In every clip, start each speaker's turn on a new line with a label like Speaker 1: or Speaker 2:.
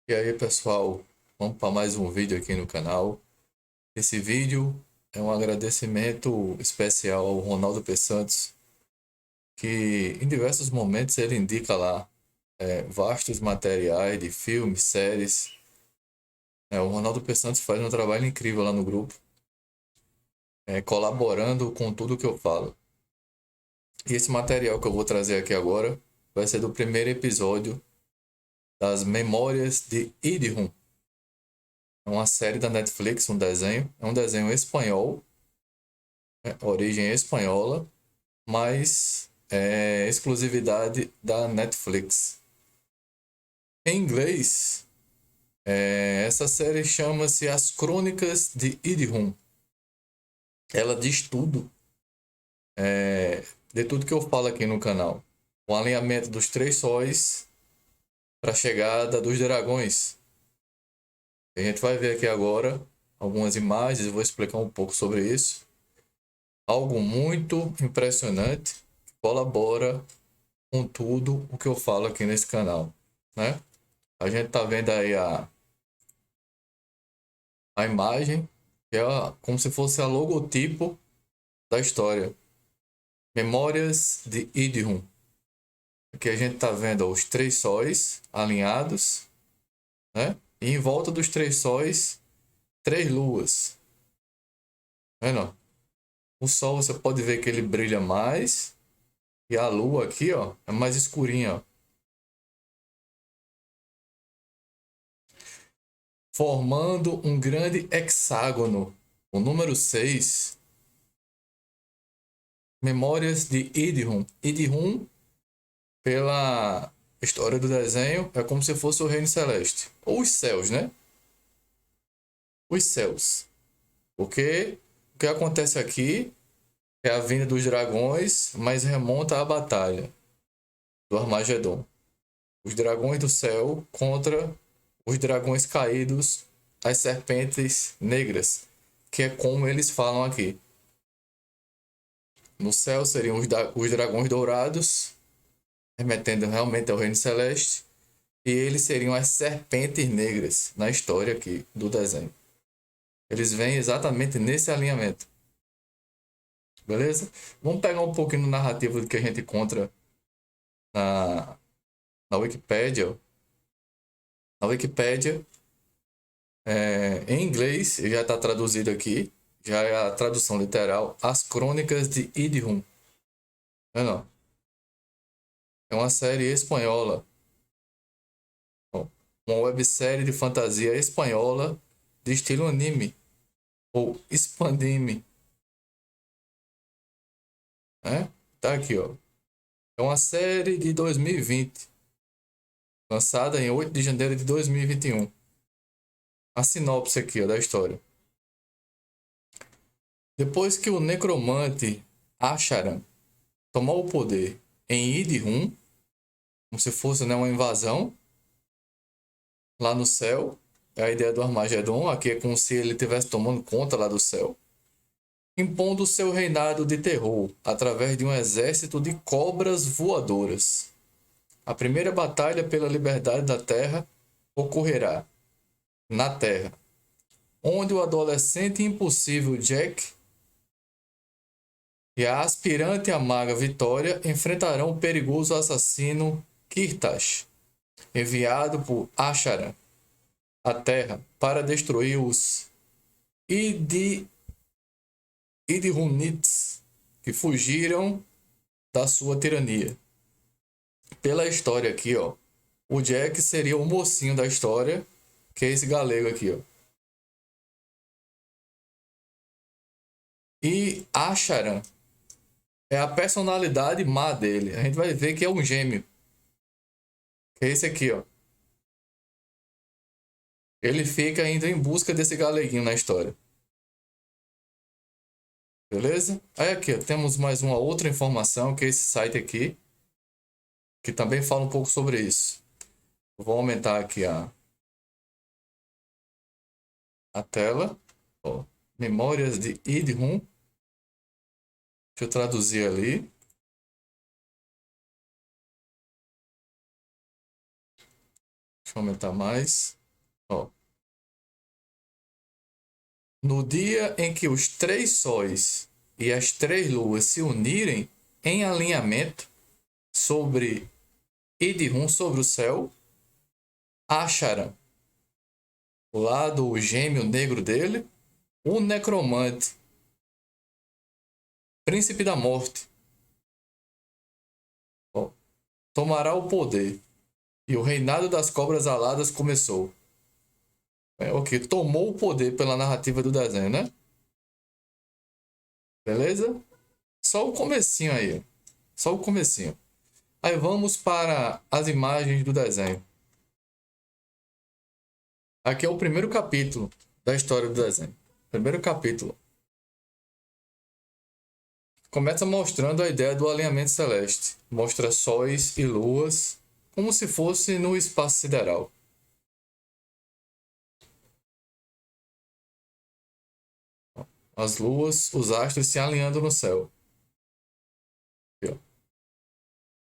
Speaker 1: E aí, pessoal, vamos para mais um vídeo aqui no canal. Esse vídeo é um agradecimento especial ao Ronaldo P. Santos, que em diversos momentos ele indica lá vastos materiais de filmes, séries. O Ronaldo P. Santos faz um trabalho incrível lá no grupo, colaborando com tudo que eu falo. E esse material que eu vou trazer aqui agora vai ser do primeiro episódio das Memórias de Idihun. É uma série da Netflix, um desenho. É um desenho espanhol, origem espanhola, mas é exclusividade da Netflix. Em inglês, essa série chama-se As Crônicas de Idihun. Ela diz tudo, de tudo que eu falo aqui no canal. O alinhamento dos três sóis para a chegada dos dragões. A gente vai ver aqui agora algumas imagens, eu vou explicar um pouco sobre isso. Algo muito impressionante, que colabora com tudo o que eu falo aqui nesse canal, né? A gente tá vendo aí a imagem, que é como se fosse a logotipo da história. Memórias de Idihun. Aqui a gente tá vendo os três sóis alinhados, né? E em volta dos três sóis, três luas. Tá vendo? O sol você pode ver que ele brilha mais, e a lua aqui, ó, é mais escurinha, ó. Formando um grande hexágono. O número 6. Memórias de Idihun. Idihun, pela história do desenho, é como se fosse o Reino Celeste. Ou os céus, né? Os céus. Porque o que acontece aqui é a vinda dos dragões, mas remonta à batalha do Armagedon. Os dragões do céu contra os dragões caídos, as serpentes negras, que é como eles falam aqui. No céu seriam os dragões dourados, remetendo realmente ao Reino Celeste, e eles seriam as serpentes negras na história aqui do desenho. Eles vêm exatamente nesse alinhamento. Beleza? Vamos pegar um pouquinho no narrativo do que a gente encontra na, na Wikipédia. Na Wikipédia, em inglês, já está traduzido aqui, já é a tradução literal, As Crônicas de Idihun. Não, é uma série espanhola, uma websérie de fantasia espanhola de estilo anime, ou expandime, né? Tá aqui, ó. É uma série de 2020, lançada em 8 de janeiro de 2021. A sinopse aqui, ó, da história. Depois que o necromante Asharan tomou o poder em Idihun, como se fosse, né, uma invasão lá no céu, é a ideia do Armagedon, aqui é como se ele estivesse tomando conta lá do céu, impondo seu reinado de terror através de um exército de cobras voadoras. A primeira batalha pela liberdade da Terra ocorrerá na Terra, onde o adolescente impossível Jack e a aspirante à maga Vitória enfrentarão o perigoso assassino Kirtash, enviado por Asharan à Terra para destruir os Idihunites que fugiram da sua tirania. Pela história aqui, ó, o Jack seria o mocinho da história, que é esse galego aqui, ó. E Asharan é a personalidade má dele. A gente vai ver que é um gêmeo, que é esse aqui, ó. Ele fica indo em busca desse galeguinho na história. Beleza? Aí aqui, ó, temos mais uma outra informação, que é esse site aqui, que também fala um pouco sobre isso. Eu vou aumentar aqui a tela. Ó, Memórias de Idhun. Deixa eu traduzir ali. eu aumentar mais. Ó. No dia em que os 3 sóis e as 3 luas se unirem em alinhamento sobre Idhum, sobre o céu, Asharan, o lado gêmeo negro dele, o necromante, príncipe da morte, ó, tomará o poder e o reinado das cobras aladas começou. Ok, tomou o poder pela narrativa do desenho, né? Beleza? Só o comecinho aí. Só o comecinho. Aí vamos para as imagens do desenho. Aqui é o primeiro capítulo da história do desenho. Primeiro capítulo. Começa mostrando a ideia do alinhamento celeste. Mostra sóis e luas como se fosse no espaço sideral. As luas, os astros se alinhando no céu. Aqui, ó.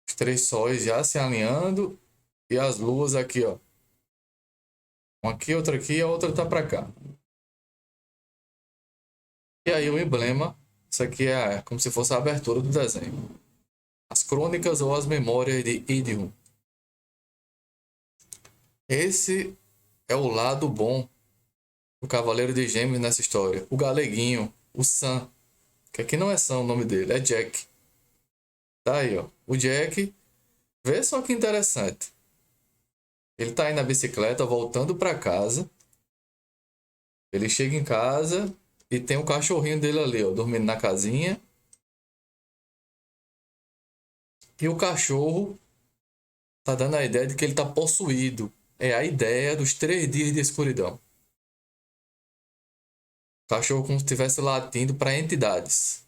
Speaker 1: Os 3 sóis já se alinhando e as luas aqui, ó. Uma aqui, outra aqui e a outra tá para cá. E aí o emblema, isso aqui é como se fosse a abertura do desenho. As crônicas ou as memórias de Idhum. Esse é o lado bom do Cavaleiro de Gêmeos nessa história. O galeguinho, o Sam, que aqui não é Sam o nome dele, é Jack. Tá aí, ó. O Jack, vê só que interessante. Ele tá aí na bicicleta voltando para casa. Ele chega em casa e tem o cachorrinho dele ali, ó, dormindo na casinha. E o cachorro tá dando a ideia de que ele tá possuído. É a ideia dos 3 dias de escuridão. O cachorro como se estivesse latindo para entidades.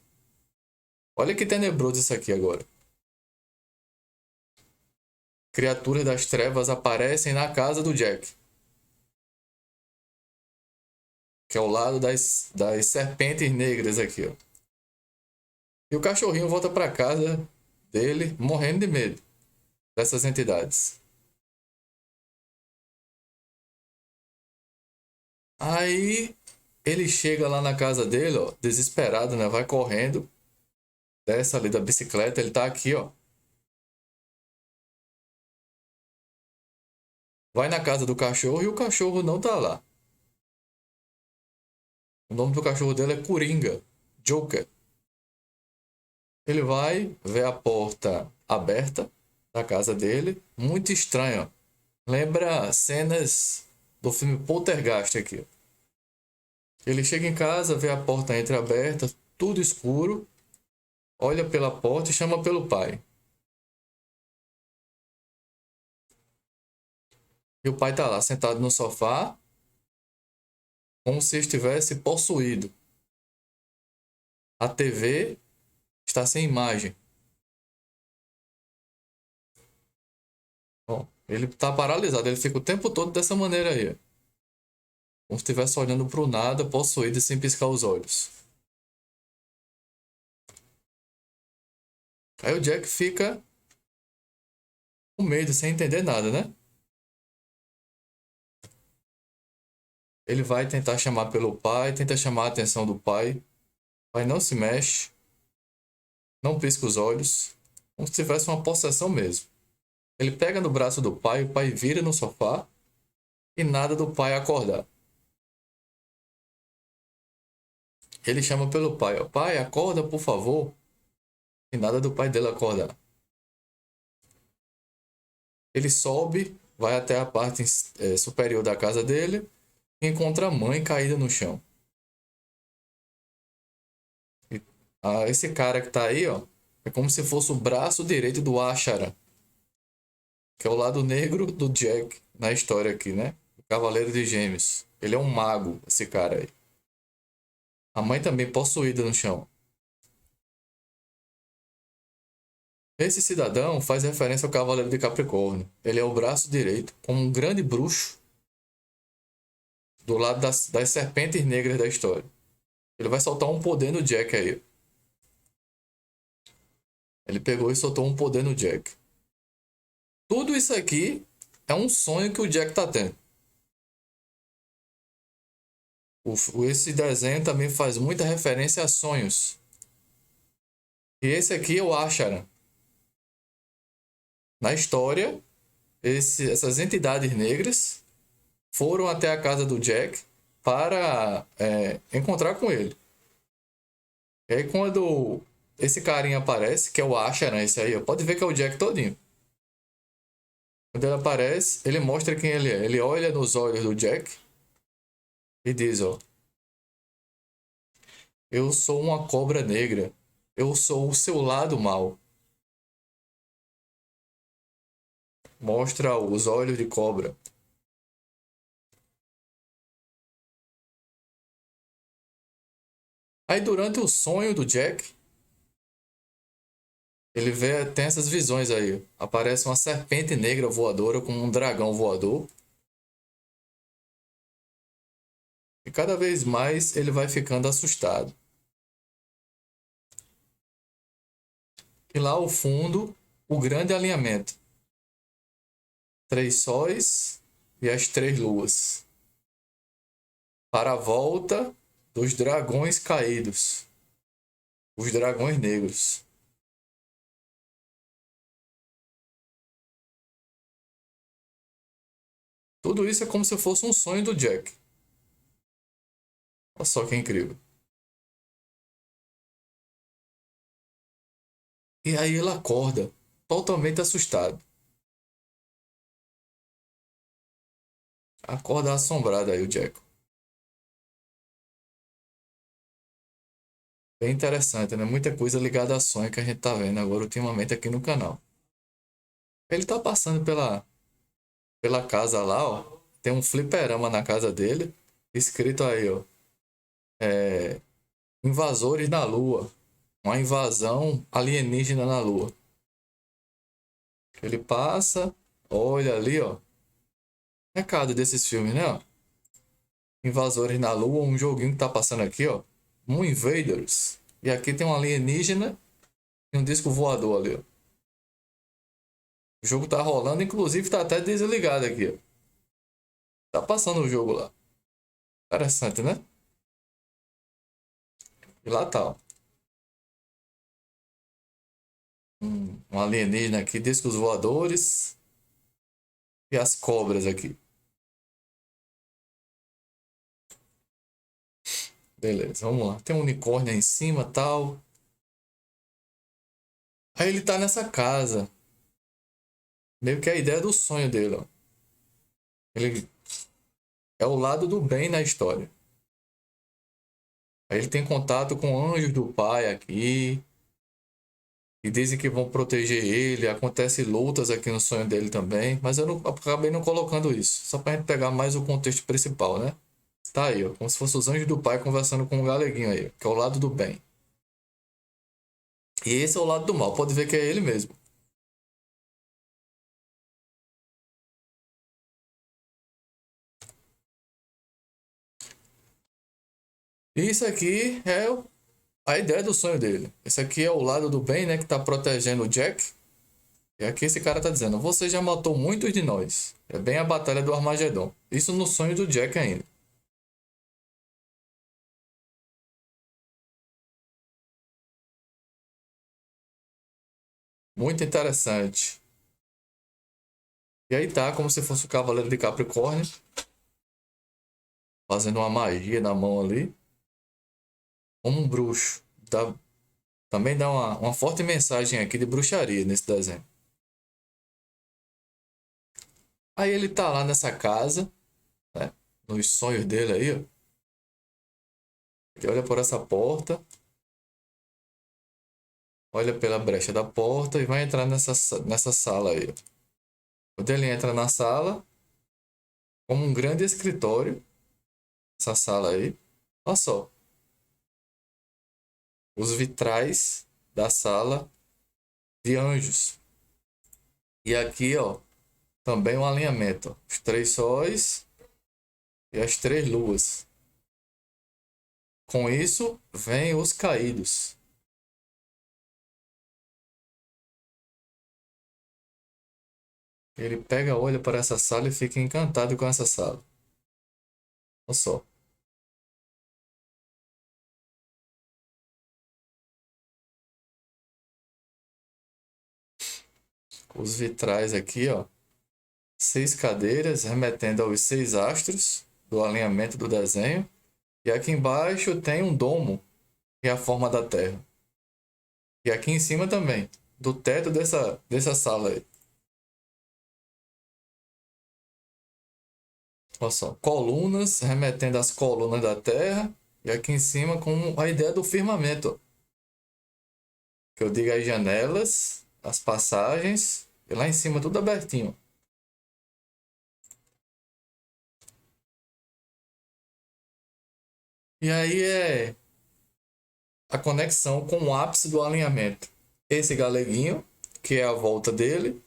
Speaker 1: Olha que tenebroso isso aqui agora. Criaturas das trevas aparecem na casa do Jack. Que é ao lado das serpentes negras aqui, ó. E o cachorrinho volta para casa dele morrendo de medo dessas entidades. Aí ele chega lá na casa dele, ó, desesperado, né? Vai correndo, desce ali da bicicleta, ele tá aqui, ó. Vai na casa do cachorro e o cachorro não tá lá. O nome do cachorro dele é Coringa, Joker. Ele vai ver a porta aberta da casa dele, muito estranho. Lembra cenas do filme Poltergeist aqui. Ele chega em casa, vê a porta entreaberta, tudo escuro, olha pela porta e chama pelo pai. E o pai tá lá sentado no sofá, como se estivesse possuído. A TV está sem imagem. Bom, ele está paralisado, ele fica o tempo todo dessa maneira aí. Como se estivesse olhando para o nada, possuído e sem piscar os olhos. Aí o Jack fica com medo, sem entender nada, né? Ele vai tentar chamar pelo pai, tenta chamar a atenção do pai. O pai não se mexe, não pisca os olhos, como se tivesse uma possessão mesmo. Ele pega no braço do pai, o pai vira no sofá e nada do pai acordar. Ele chama pelo pai, ó, pai, acorda, por favor. E nada do pai dele acordar. Ele sobe, vai até a parte superior da casa dele e encontra a mãe caída no chão. E, esse cara que tá aí, ó, é como se fosse o braço direito do Ashara, que é o lado negro do Jack na história aqui, né? O Cavaleiro de Gêmeos. Ele é um mago, esse cara aí. A mãe também possuída no chão. Esse cidadão faz referência ao Cavaleiro de Capricórnio. Ele é o braço direito, como um grande bruxo do lado das serpentes negras da história. Ele vai soltar um poder no Jack aí. Ele pegou e soltou um poder no Jack. Tudo isso aqui é um sonho que o Jack tá tendo. Esse desenho também faz muita referência a sonhos. E esse aqui é o Asharan. Na história, essas entidades negras foram até a casa do Jack para encontrar com ele. E aí quando esse carinha aparece, que é o Asharan, esse aí, pode ver que é o Jack todinho. Quando ele aparece, ele mostra quem ele é. Ele olha nos olhos do Jack e diz, ó: eu sou uma cobra negra. Eu sou o seu lado mal. Mostra os olhos de cobra. Aí durante o sonho do Jack, ele tem essas visões aí. Aparece uma serpente negra voadora com um dragão voador. E cada vez mais ele vai ficando assustado. E lá ao fundo, o grande alinhamento. 3 sóis e as 3 luas. Para a volta dos dragões caídos. Os dragões negros. Tudo isso é como se fosse um sonho do Jack. Olha só que incrível. E aí ele acorda, totalmente assustado. Acorda assombrado aí o Jack. Bem interessante, né? Muita coisa ligada a sonho que a gente tá vendo agora ultimamente aqui no canal. Ele tá passando pela casa lá, ó. Tem um fliperama na casa dele. Escrito aí, ó. Invasores na Lua. Uma invasão alienígena na Lua. Ele passa, olha ali, ó. Recado desses filmes, né? Ó. Invasores na Lua, um joguinho que tá passando aqui, ó. Moon Invaders. E aqui tem um alienígena e um disco voador ali, ó. O jogo tá rolando, inclusive tá até desligado aqui, ó. Tá passando o jogo lá. Interessante, né? E lá tá, ó. Um alienígena aqui, discos voadores. E as cobras aqui. Beleza, vamos lá. Tem um unicórnio aí em cima, tal. Aí ele tá nessa casa. Meio que a ideia do sonho dele, ó. Ele é o lado do bem na história. Aí ele tem contato com anjos do pai aqui. E dizem que vão proteger ele. Acontece lutas aqui no sonho dele também. Mas eu acabei não colocando isso. Só pra gente pegar mais o contexto principal, né? Tá aí, ó. Como se fosse os anjos do pai conversando com o galeguinho aí, que é o lado do bem. E esse é o lado do mal. Pode ver que é ele mesmo. E isso aqui é a ideia do sonho dele. Esse aqui é o lado do bem, né? Que tá protegendo o Jack. E aqui esse cara tá dizendo: você já matou muitos de nós. É bem a batalha do Armagedon. Isso no sonho do Jack ainda. Muito interessante. E aí tá como se fosse o Cavaleiro de Capricórnio. Fazendo uma magia na mão ali. Como um bruxo. Também dá uma forte mensagem aqui de bruxaria nesse desenho. Aí ele tá lá nessa casa, né? Nos sonhos dele aí, ó. Ele olha por essa porta, olha pela brecha da porta e vai entrar nessa sala aí, ó. Quando ele entra na sala, como um grande escritório, essa sala aí, olha só, os vitrais da sala de anjos. E aqui, ó, também um alinhamento, ó. Os 3 sóis e as 3 luas. Com isso, vem os caídos. Ele pega, olha para essa sala e fica encantado com essa sala. Olha só. Os vitrais aqui, ó. 6 cadeiras, remetendo aos 6 astros do alinhamento do desenho. E aqui embaixo tem um domo, que é a forma da Terra. E aqui em cima também, do teto dessa sala aí. Olha só, colunas, remetendo às colunas da Terra. E aqui em cima com a ideia do firmamento. Que eu digo as janelas, as passagens, e lá em cima tudo abertinho. E aí é a conexão com o ápice do alinhamento. Esse galeguinho, que é a volta dele,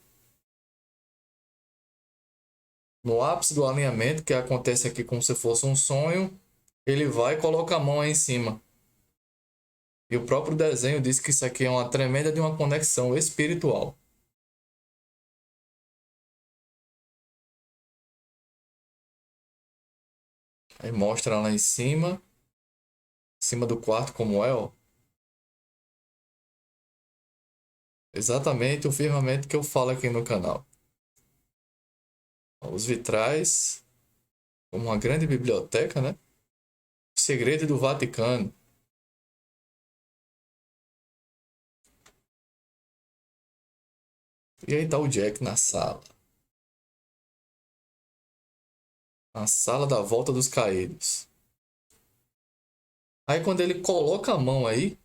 Speaker 1: no ápice do alinhamento, que acontece aqui como se fosse um sonho, ele vai e coloca a mão aí em cima. E o próprio desenho diz que isso aqui é uma tremenda de uma conexão espiritual. Aí mostra lá em cima do quarto como é, ó. Exatamente o firmamento que eu falo aqui no canal. Os vitrais, como uma grande biblioteca, né? Segredo do Vaticano. E aí tá o Jack na sala. A sala da volta dos caídos. Aí quando ele coloca a mão aí,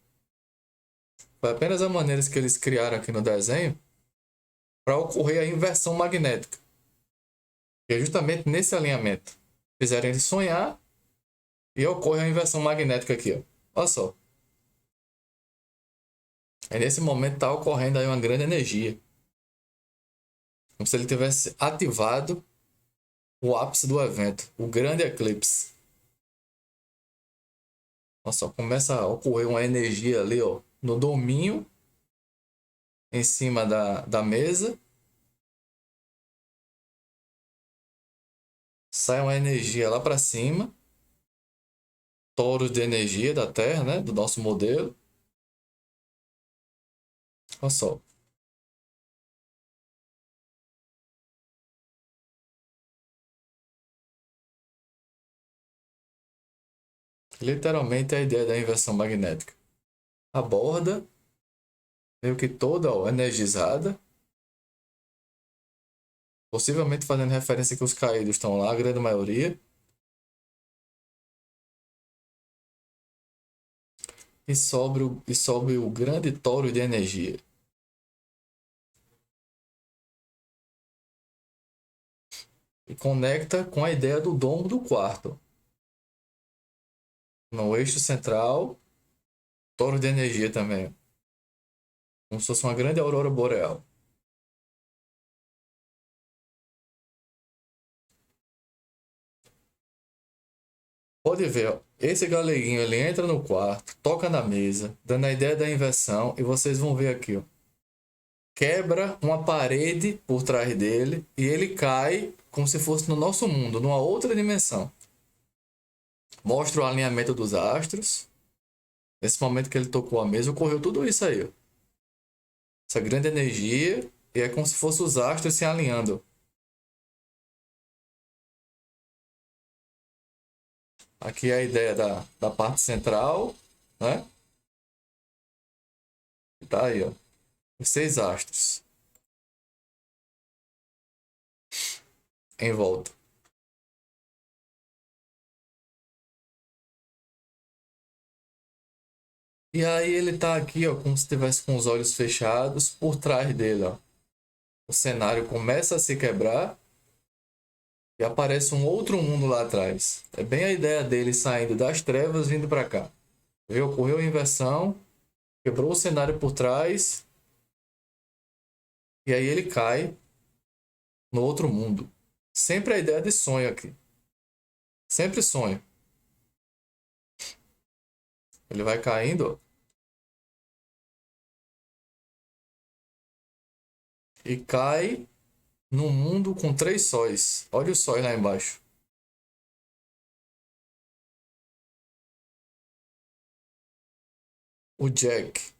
Speaker 1: foi apenas a maneira que eles criaram aqui no desenho para ocorrer a inversão magnética. Que é justamente nesse alinhamento. Fizeram ele sonhar e ocorre a inversão magnética aqui, ó. Olha só. Aí nesse momento está ocorrendo aí uma grande energia. Como se ele tivesse ativado o ápice do evento, o grande eclipse. Olha só, começa a ocorrer uma energia ali, ó, no dominho, em cima da mesa. Sai uma energia lá para cima. Toros de energia da Terra, né? Do nosso modelo. Olha só. Literalmente é a ideia da inversão magnética. A borda, meio que toda ó, energizada. Possivelmente fazendo referência que os caídos estão lá, a grande maioria. E sobre o grande toro de energia. E conecta com a ideia do domo do quarto. No eixo central, toro de energia também. Como se fosse uma grande aurora boreal. Pode ver, ó, esse galeguinho ele entra no quarto, toca na mesa, dando a ideia da inversão, e vocês vão ver aqui, ó, quebra uma parede por trás dele e ele cai como se fosse no nosso mundo, numa outra dimensão. Mostra o alinhamento dos astros. Nesse momento que ele tocou a mesa, ocorreu tudo isso aí, ó. Essa grande energia, e é como se fossem os astros se alinhando. Aqui é a ideia da parte central, né? E tá aí, ó. Os 6 astros em volta. E aí ele tá aqui, ó, como se estivesse com os olhos fechados, por trás dele, ó. O cenário começa a se quebrar e aparece um outro mundo lá atrás. É bem a ideia dele saindo das trevas vindo para cá. Vê, ocorreu a inversão, quebrou o cenário por trás e aí ele cai no outro mundo. Sempre a ideia de sonho aqui. Sempre sonho. Ele vai caindo, ó, e cai num mundo com três sóis. Olha os sóis lá embaixo. O Jack.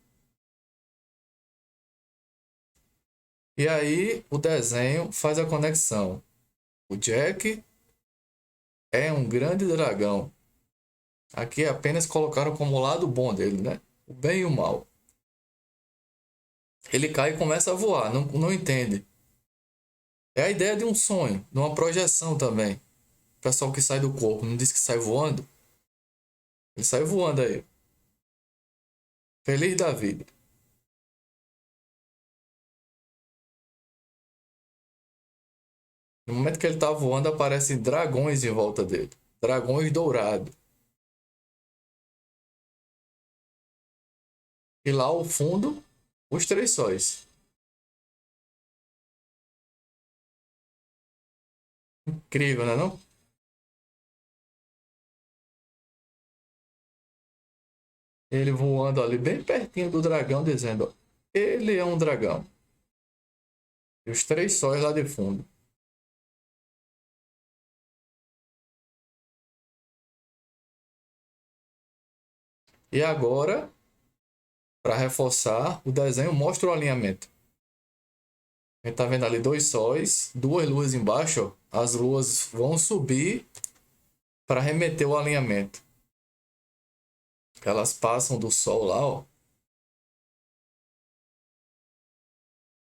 Speaker 1: E aí o desenho faz a conexão. O Jack é um grande dragão. Aqui apenas colocaram como lado bom dele, né? O bem e o mal. Ele cai e começa a voar, não entende. É a ideia de um sonho, de uma projeção também. O pessoal que sai do corpo, não diz que sai voando? Ele sai voando aí. Feliz da vida. No momento que ele tá voando, aparecem dragões em volta dele. Dragões dourados. E lá ao fundo, os três sóis. Incrível, né não? Ele voando ali bem pertinho do dragão, dizendo: ó, ele é um dragão. E os três sóis lá de fundo. E agora, para reforçar, o desenho mostra o alinhamento. A gente tá vendo ali dois sóis, duas luas embaixo, ó. As luas vão subir para remeter o alinhamento. Elas passam do sol lá, ó,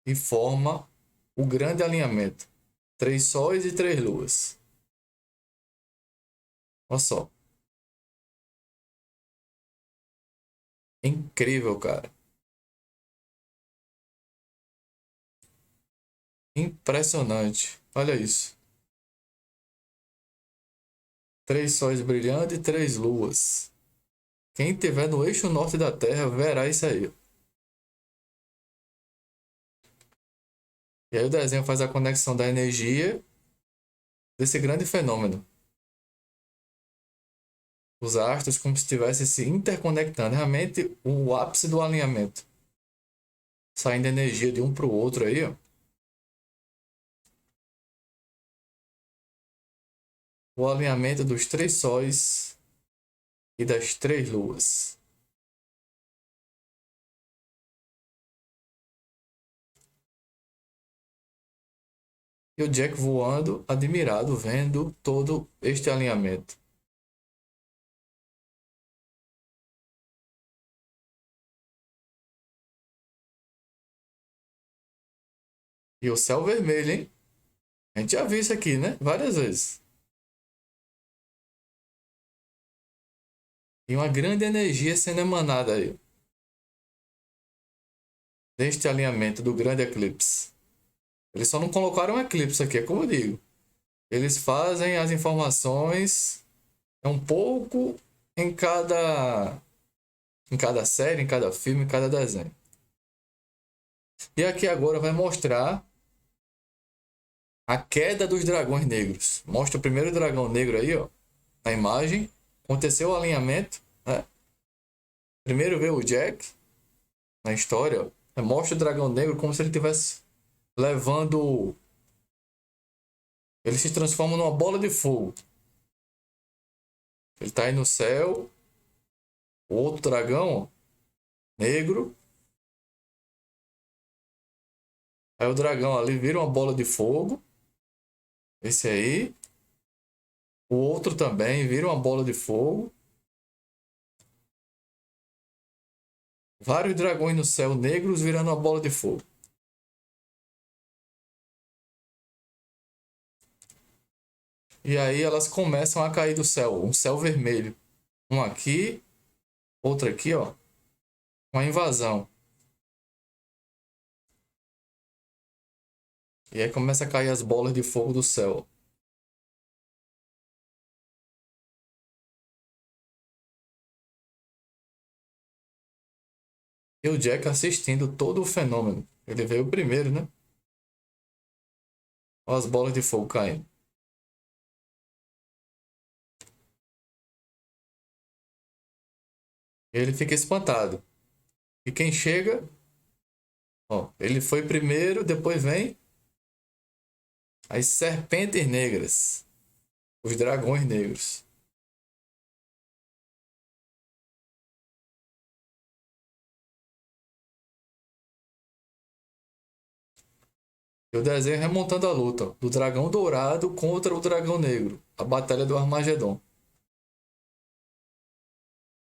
Speaker 1: e forma o grande alinhamento. Três sóis e três luas. Olha só. Incrível, cara. Impressionante. Olha isso. Três sóis brilhando e três luas. Quem tiver no eixo norte da Terra verá isso aí. E aí o desenho faz a conexão da energia desse grande fenômeno. Os astros como se estivessem se interconectando. Realmente o ápice do alinhamento. Saindo energia de um para o outro aí, ó. O alinhamento dos três sóis e das três luas. E o Jack voando, admirado, vendo todo este alinhamento. E o céu vermelho, hein? A gente já viu isso aqui, né? Várias vezes. E uma grande energia sendo emanada aí. Deste alinhamento do grande eclipse. Eles só não colocaram um eclipse aqui, é como eu digo. Eles fazem as informações um pouco em cada série, em cada filme, em cada desenho. E aqui agora vai mostrar a queda dos dragões negros. Mostra o primeiro dragão negro aí, ó, na imagem. Aconteceu o alinhamento, né? Primeiro veio o Jack na história, ó. Mostra o dragão negro como se ele tivesse levando. Ele se transforma numa bola de fogo. Ele tá aí no céu. O outro dragão, ó, negro. Aí o dragão ali vira uma bola de fogo. Esse aí. O outro também vira uma bola de fogo. Vários dragões no céu negros virando uma bola de fogo. E aí elas começam a cair do céu. Um céu vermelho. Um aqui, outro aqui, ó. Uma invasão. E aí começa a cair as bolas de fogo do céu. E o Jack assistindo todo o fenômeno. Ele veio primeiro, né? Olha as bolas de fogo caindo. Ele fica espantado. E quem chega, ó, ele foi primeiro, depois vem As serpentes negras. Os dragões negros. E o desenho remontando a luta do dragão dourado contra o dragão negro. A batalha do Armagedon.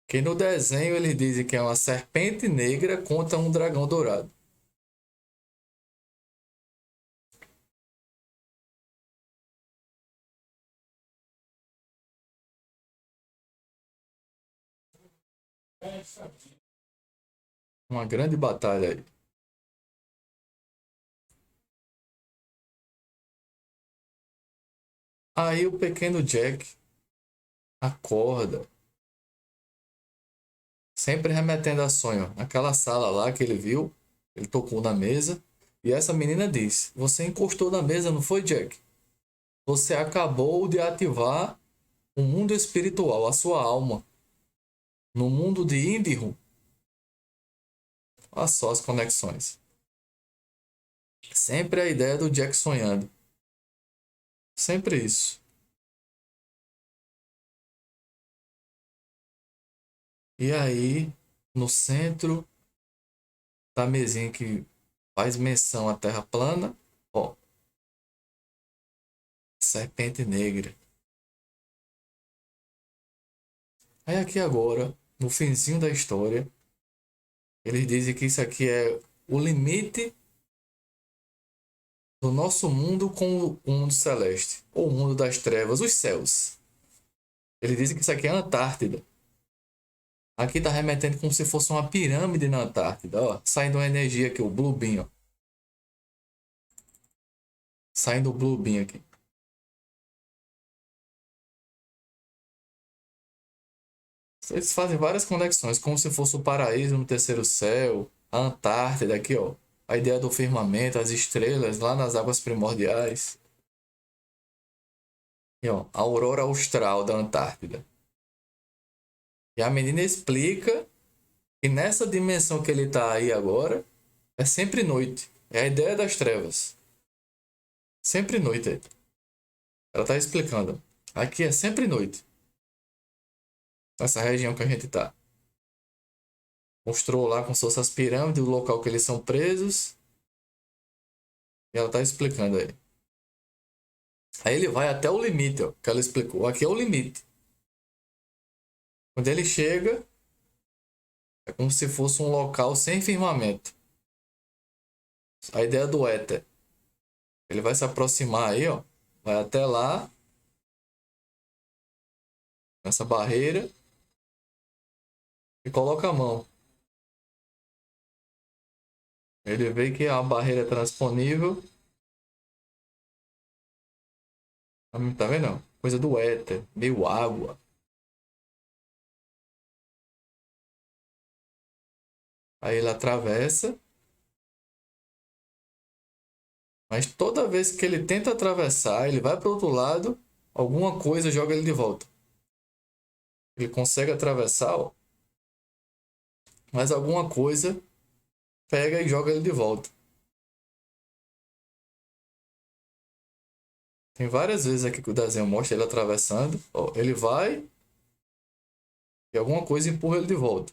Speaker 1: Que no desenho eles dizem que é uma serpente negra contra um dragão dourado. Uma grande batalha aí. Aí o pequeno Jack acorda, sempre remetendo a sonho. Naquela sala lá que ele viu, ele tocou na mesa. E essa menina disse: Você encostou na mesa, não foi, Jack? Você acabou de ativar o mundo espiritual, a sua alma. No mundo de Indiru. Olha só as conexões. Sempre a ideia do Jack sonhando. Sempre isso. E aí, no centro da mesinha que faz menção à Terra plana, ó, serpente negra. Aí aqui agora, no finzinho da história, eles dizem que isso aqui é o limite do nosso mundo com o mundo celeste, ou o mundo das trevas, os céus. Eles dizem que isso aqui é a Antártida. Aqui tá remetendo como se fosse uma pirâmide na Antártida, ó, saindo uma energia aqui, o Blue Beam, ó. Saindo o Blue Beam aqui. Eles fazem várias conexões, como se fosse o paraíso no terceiro céu, a Antártida aqui, ó. A ideia do firmamento, as estrelas lá nas águas primordiais. E, ó, a aurora austral da Antártida. E a menina explica que nessa dimensão que ele tá aí agora, é sempre noite. É a ideia das trevas. Sempre noite aí. Ela tá explicando. Aqui é sempre noite. Nessa região que a gente tá. Mostrou lá como se fosse as pirâmides, o local que eles são presos. E ela tá explicando aí. Aí ele vai até o limite, ó, que ela explicou. Aqui é o limite. Quando ele chega, é como se fosse um local sem firmamento. A ideia do éter. Ele vai se aproximar aí, ó. Vai até lá. Nessa barreira. E coloca a mão. Ele vê que a barreira é transponível. Tá vendo? Não? Coisa do éter. Meio água. Aí ele atravessa. Mas toda vez que ele tenta atravessar, ele vai para o outro lado, alguma coisa joga ele de volta. Ele consegue atravessar, ó, mas alguma coisa pega e joga ele de volta. Tem várias vezes aqui que o desenho mostra ele atravessando. Ó, ele vai e alguma coisa empurra ele de volta.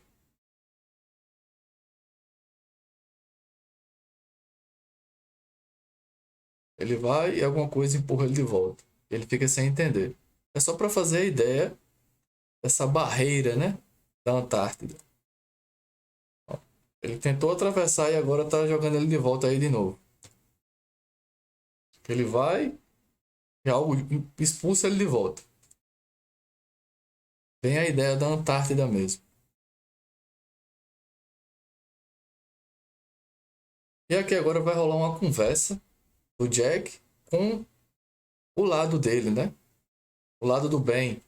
Speaker 1: Ele vai e alguma coisa empurra ele de volta. Ele fica sem entender. É só para fazer a ideia dessa barreira, né, da Antártida. Ó, ele tentou atravessar e agora tá jogando ele de volta aí de novo. Ele vai e algo expulsa ele de volta. Tem a ideia da Antártida mesmo. E aqui agora vai rolar uma conversa do Jack com o lado dele, né? O lado do bem.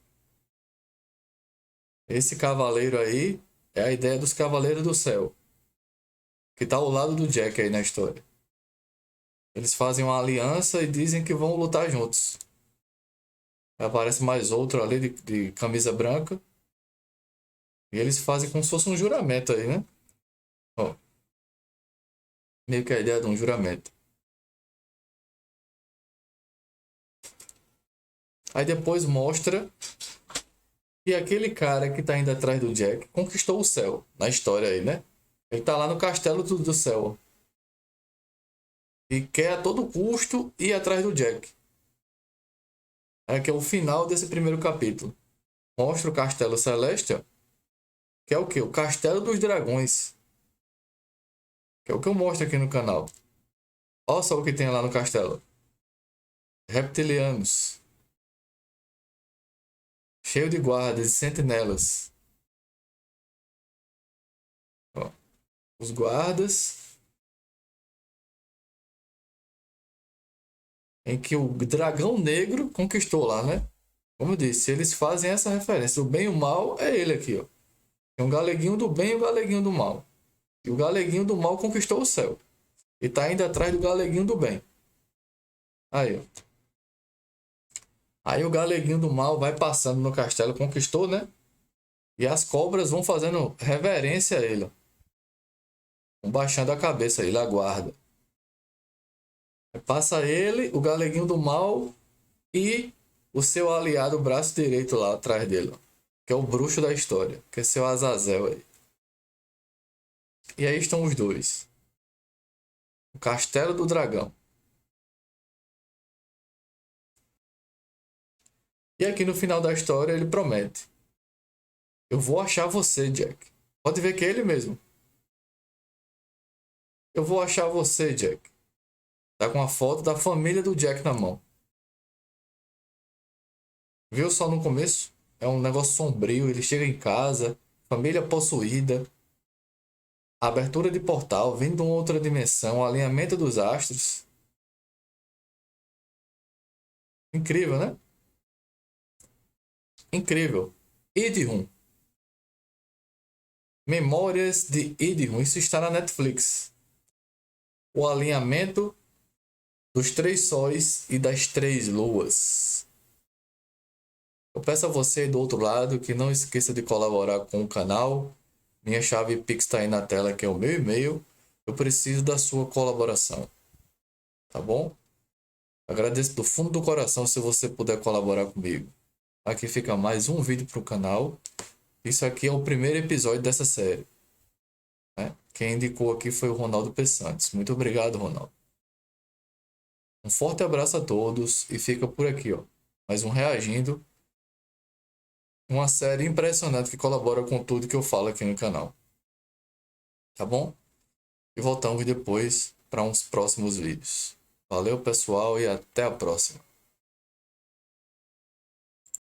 Speaker 1: Esse cavaleiro aí é a ideia dos Cavaleiros do Céu, que tá ao lado do Jack aí na história. Eles fazem uma aliança e dizem que vão lutar juntos. Aparece mais outro ali de camisa branca. E eles fazem como se fosse um juramento aí, né? Ó, meio que a ideia de um juramento. Aí depois mostra que aquele cara que tá indo atrás do Jack conquistou o céu. Na história aí, né? Ele tá lá no castelo do céu. E quer a todo custo ir atrás do Jack. É que é o final desse primeiro capítulo. Mostra o Castelo Celeste, ó, que é o quê? O Castelo dos Dragões. Que é o que eu mostro aqui no canal. Olha só o que tem lá no castelo. Reptilianos. Cheio de guardas e sentinelas. Ó, os guardas. Em que o dragão negro conquistou lá, né? Como eu disse, eles fazem essa referência. O bem e o mal é ele aqui, ó. Tem um galeguinho do bem e o galeguinho do mal. E o galeguinho do mal conquistou o céu. E tá indo atrás do galeguinho do bem. Aí, ó. Aí o galeguinho do mal vai passando no castelo, conquistou, né? E as cobras vão fazendo reverência a ele, ó. Vão baixando a cabeça, ele aguarda. Passa ele, o galeguinho do mal e o seu aliado, o braço direito lá atrás dele, ó, que é o bruxo da história, que é seu Azazel aí. E aí estão os dois. O Castelo do Dragão. E aqui no final da história ele promete: eu vou achar você, Jack. Pode ver que é ele mesmo. Eu vou achar você, Jack. Tá com a foto da família do Jack na mão. Viu só no começo? É um negócio sombrio. Ele chega em casa, família possuída, abertura de portal, vindo de uma outra dimensão, alinhamento dos astros. Incrível, né? Incrível. Idhun. Memórias de Idhun. Isso está na Netflix. O alinhamento dos três sóis e das três luas. Eu peço a você do outro lado que não esqueça de colaborar com o canal. Minha chave Pix está aí na tela, que é o meu e-mail. Eu preciso da sua colaboração. Tá bom? Agradeço do fundo do coração se você puder colaborar comigo. Aqui fica mais um vídeo para o canal. Isso aqui é o primeiro episódio dessa série, né? Quem indicou aqui foi o Ronaldo Pessantes. Muito obrigado, Ronaldo. Um forte abraço a todos e fica por aqui, ó. Mais um Reagindo. Uma série impressionante que colabora com tudo que eu falo aqui no canal. Tá bom? E voltamos depois para uns próximos vídeos. Valeu, pessoal, e até a próxima.